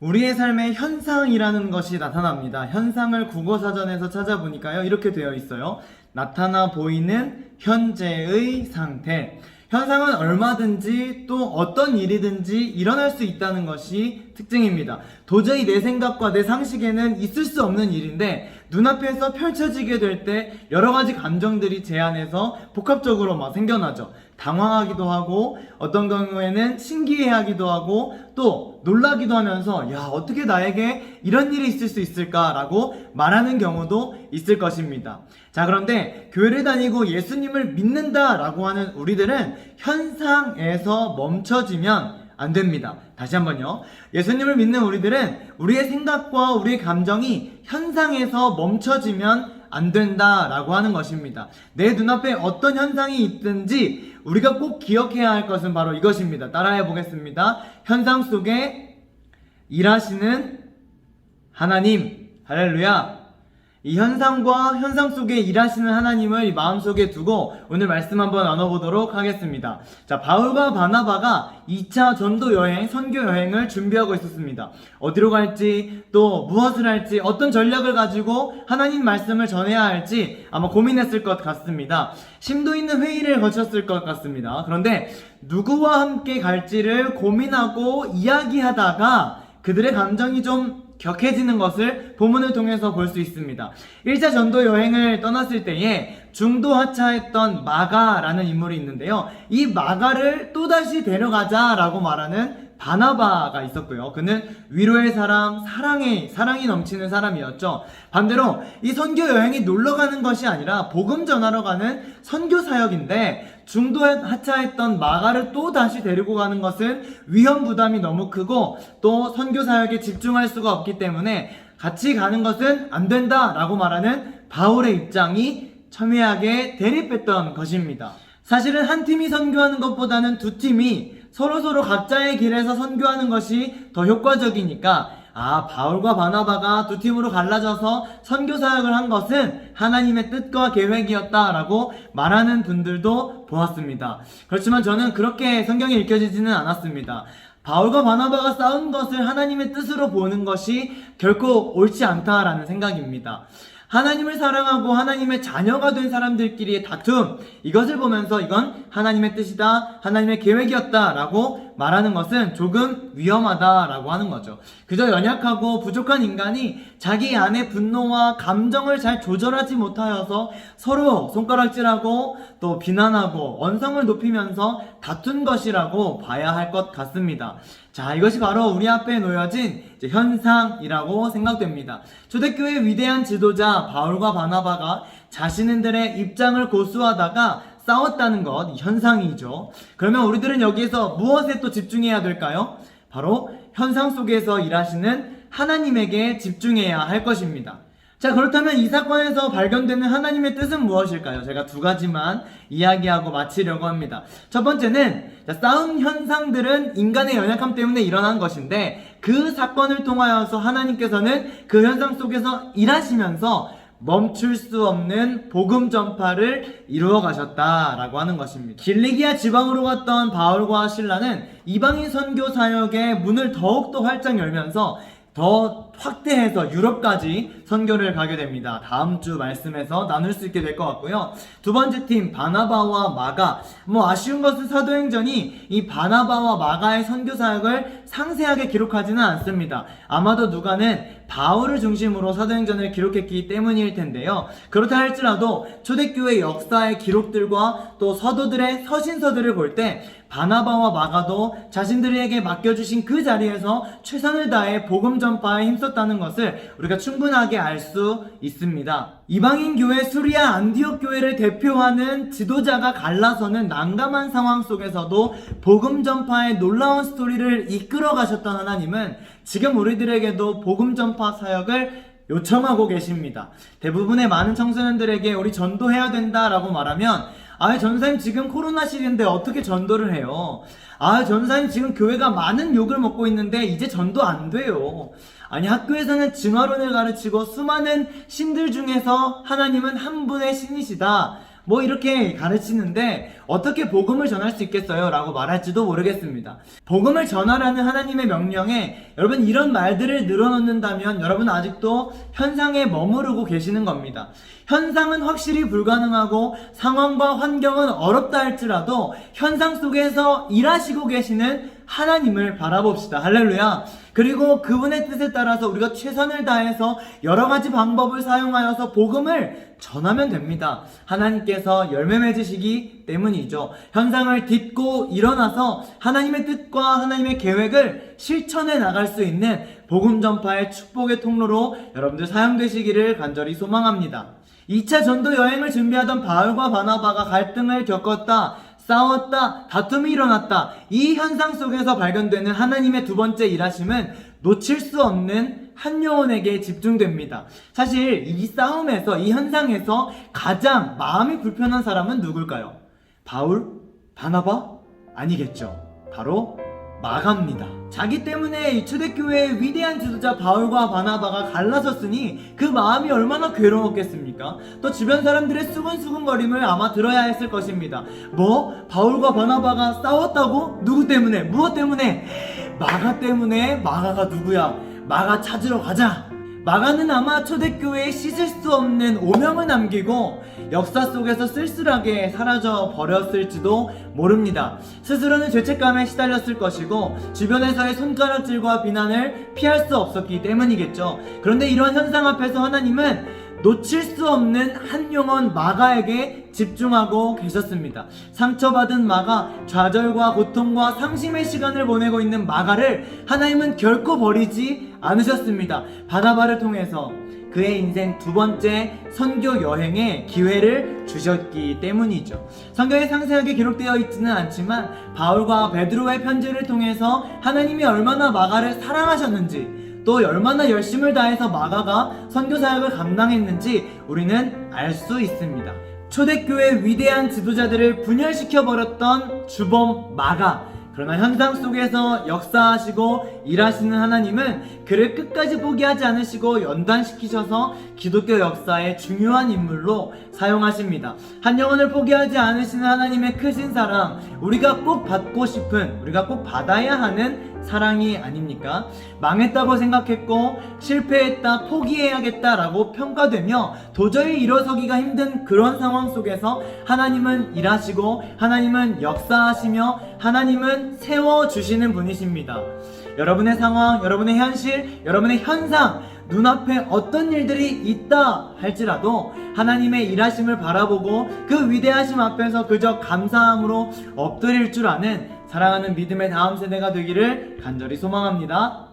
우리의 삶에 현상이라는 것이 나타납니다. 현상을 국어사전에서 찾아보니까요, 이렇게 되어 있어요. 나타나 보이는 현재의 상태. 현상은 얼마든지 또 어떤 일이든지 일어날 수 있다는 것이 특징입니다. 도저히 내 생각과 내 상식에는 있을 수 없는 일인데 눈앞에서 펼쳐지게 될 때 여러 가지 감정들이 제 안에서 복합적으로 막 생겨나죠. 당황하기도 하고 어떤 경우에는 신기해하기도 하고 또 놀라기도 하면서 야, 어떻게 나에게 이런 일이 있을 수 있을까라고 말하는 경우도 있을 것입니다. 자, 그런데 교회를 다니고 예수님을 믿는다라고 하는 우리들은 현상에서 멈춰지면 안 됩니다. 다시 한번요. 예수님을 믿는 우리들은 우리의 생각과 우리의 감정이 현상에서 멈춰지면 안 된다라고 하는 것입니다. 내 눈앞에 어떤 현상이 있든지 우리가 꼭 기억해야 할 것은 바로 이것입니다. 따라해 보겠습니다. 현상 속에 일하시는 하나님. 할렐루야. 이 현상과 현상 속에 일하시는 하나님을 이 마음속에 두고 오늘 말씀 한번 나눠보도록 하겠습니다. 자, 바울과 바나바가 2차 전도 여행, 선교 여행을 준비하고 있었습니다. 어디로 갈지, 또 무엇을 할지, 어떤 전략을 가지고 하나님 말씀을 전해야 할지 아마 고민했을 것 같습니다. 심도 있는 회의를 거쳤을 것 같습니다. 그런데 누구와 함께 갈지를 고민하고 이야기하다가 그들의 감정이 좀 격해지는 것을 본문을 통해서 볼 수 있습니다. 1차 전도 여행을 떠났을 때에 중도 하차했던 마가라는 인물이 있는데요. 이 마가를 또다시 데려가자라고 말하는 바나바가 있었고요. 그는 위로의 사람, 사랑이 넘치는 사람이었죠. 반대로 이 선교 여행이 놀러 가는 것이 아니라 복음 전하러 가는 선교 사역인데 중도 하차했던 마가를 또 다시 데리고 가는 것은 위험 부담이 너무 크고 또 선교 사역에 집중할 수가 없기 때문에 같이 가는 것은 안 된다라고 말하는 바울의 입장이 첨예하게 대립했던 것입니다. 사실은 한 팀이 선교하는 것보다는 두 팀이 서로서로 각자의 길에서 선교하는 것이 더 효과적이니까 바울과 바나바가 두 팀으로 갈라져서 선교 사역을 한 것은 하나님의 뜻과 계획이었다라고 말하는 분들도 보았습니다. 그렇지만 저는 그렇게 성경에 읽혀지지는 않았습니다. 바울과 바나바가 싸운 것을 하나님의 뜻으로 보는 것이 결코 옳지 않다라는 생각입니다. 하나님을 사랑하고 하나님의 자녀가 된 사람들끼리의 다툼, 이것을 보면서 이건 하나님의 뜻이다, 하나님의 계획이었다 라고 말하는 것은 조금 위험하다라고 하는 거죠. 그저 연약하고 부족한 인간이 자기 안의 분노와 감정을 잘 조절하지 못하여서 서로 손가락질하고 또 비난하고 언성을 높이면서 다툰 것이라고 봐야 할 것 같습니다. 자, 이것이 바로 우리 앞에 놓여진 현상이라고 생각됩니다. 초대교회의 위대한 지도자 바울과 바나바가 자신들의 입장을 고수하다가 싸웠다는 것, 현상이죠. 그러면 우리들은 여기에서 무엇에 또 집중해야 될까요? 바로 현상 속에서 일하시는 하나님에게 집중해야 할 것입니다. 자, 그렇다면 이 사건에서 발견되는 하나님의 뜻은 무엇일까요? 제가 두 가지만 이야기하고 마치려고 합니다. 첫 번째는 싸움 현상들은 인간의 연약함 때문에 일어난 것인데 그 사건을 통하여서 하나님께서는 그 현상 속에서 일하시면서 멈출 수 없는 복음 전파를 이루어 가셨다라고 하는 것입니다. 길리기아 지방으로 갔던 바울과 실라는 이방인 선교 사역의 문을 더욱더 활짝 열면서 더 확대해서 유럽까지 선교를 가게 됩니다. 다음 주 말씀에서 나눌 수 있게 될 것 같고요. 두 번째 팀 바나바와 마가, 아쉬운 것은 사도행전이 이 바나바와 마가의 선교 사역을 상세하게 기록하지는 않습니다. 아마도 누가는 바울을 중심으로 사도행전을 기록했기 때문일 텐데요. 그렇다 할지라도 초대교회 역사의 기록들과 또 서도들의 서신서들을 볼 때 바나바와 마가도 자신들에게 맡겨주신 그 자리에서 최선을 다해 복음 전파에 힘썼다는 것을 우리가 충분하게 알 수 있습니다. 이방인 교회 수리아 안디옥 교회를 대표하는 지도자가 갈라서는 난감한 상황 속에서도 복음 전파의 놀라운 스토리를 이끌어 가셨던 하나님은 지금 우리들에게도 복음 전파 사역을 요청하고 계십니다. 대부분의 많은 청소년들에게 우리 전도해야 된다라고 말하면 전사님 지금 코로나 시기인데 어떻게 전도를 해요? 전사님 지금 교회가 많은 욕을 먹고 있는데 이제 전도 안 돼요. 아니, 학교에서는 진화론을 가르치고 수많은 신들 중에서 하나님은 한 분의 신이시다. 뭐 이렇게 가르치는데 어떻게 복음을 전할 수 있겠어요? 라고 말할지도 모르겠습니다. 복음을 전하라는 하나님의 명령에 여러분 이런 말들을 늘어놓는다면 여러분 아직도 현상에 머무르고 계시는 겁니다. 현상은 확실히 불가능하고 상황과 환경은 어렵다 할지라도 현상 속에서 일하시고 계시는 하나님을 바라봅시다. 할렐루야. 그리고 그분의 뜻에 따라서 우리가 최선을 다해서 여러 가지 방법을 사용하여서 복음을 전하면 됩니다. 하나님께서 열매 맺으시기 때문이죠. 현상을 딛고 일어나서 하나님의 뜻과 하나님의 계획을 실천해 나갈 수 있는 복음 전파의 축복의 통로로 여러분들 사용되시기를 간절히 소망합니다. 2차 전도 여행을 준비하던 바울과 바나바가 갈등을 겪었다, 싸웠다, 다툼이 일어났다. 이 현상 속에서 발견되는 하나님의 두 번째 일하심은 놓칠 수 없는 한 영혼에게 집중됩니다. 사실 이 싸움에서, 이 현상에서 가장 마음이 불편한 사람은 누굴까요? 바울? 바나바? 아니겠죠. 바로 마가입니다. 자기 때문에 이 초대교회의 위대한 지도자 바울과 바나바가 갈라섰으니 그 마음이 얼마나 괴로웠겠습니까? 또 주변 사람들의 수근수근거림을 아마 들어야 했을 것입니다. 뭐? 바울과 바나바가 싸웠다고? 누구 때문에? 무엇 때문에? 마가 때문에? 마가가 누구야? 마가 찾으러 가자! 마가는 아마 초대교회에 씻을 수 없는 오명을 남기고 역사 속에서 쓸쓸하게 사라져 버렸을지도 모릅니다. 스스로는 죄책감에 시달렸을 것이고 주변에서의 손가락질과 비난을 피할 수 없었기 때문이겠죠. 그런데 이런 현상 앞에서 하나님은 놓칠 수 없는 한 영혼 마가에게 집중하고 계셨습니다. 상처받은 마가, 좌절과 고통과 상심의 시간을 보내고 있는 마가를 하나님은 결코 버리지 않으셨습니다. 바나바를 통해서 그의 인생 두 번째 선교 여행의 기회를 주셨기 때문이죠. 성경에 상세하게 기록되어 있지는 않지만 바울과 베드로의 편지를 통해서 하나님이 얼마나 마가를 사랑하셨는지, 또 얼마나 열심을 다해서 마가가 선교 사역을 감당했는지 우리는 알 수 있습니다. 초대교회 위대한 지도자들을 분열시켜버렸던 주범 마가, 그러나 현상 속에서 역사하시고 일하시는 하나님은 그를 끝까지 포기하지 않으시고 연단시키셔서 기독교 역사의 중요한 인물로 사용하십니다. 한 영혼을 포기하지 않으시는 하나님의 크신 사랑, 우리가 꼭 받고 싶은, 우리가 꼭 받아야 하는 사랑이 아닙니까? 망했다고 생각했고 실패했다, 포기해야겠다라고 평가되며 도저히 일어서기가 힘든 그런 상황 속에서 하나님은 일하시고 하나님은 역사하시며 하나님은 세워주시는 분이십니다. 여러분의 상황, 여러분의 현실, 여러분의 현상, 눈앞에 어떤 일들이 있다 할지라도 하나님의 일하심을 바라보고 그 위대하심 앞에서 그저 감사함으로 엎드릴 줄 아는 사랑하는 믿음의 다음 세대가 되기를 간절히 소망합니다.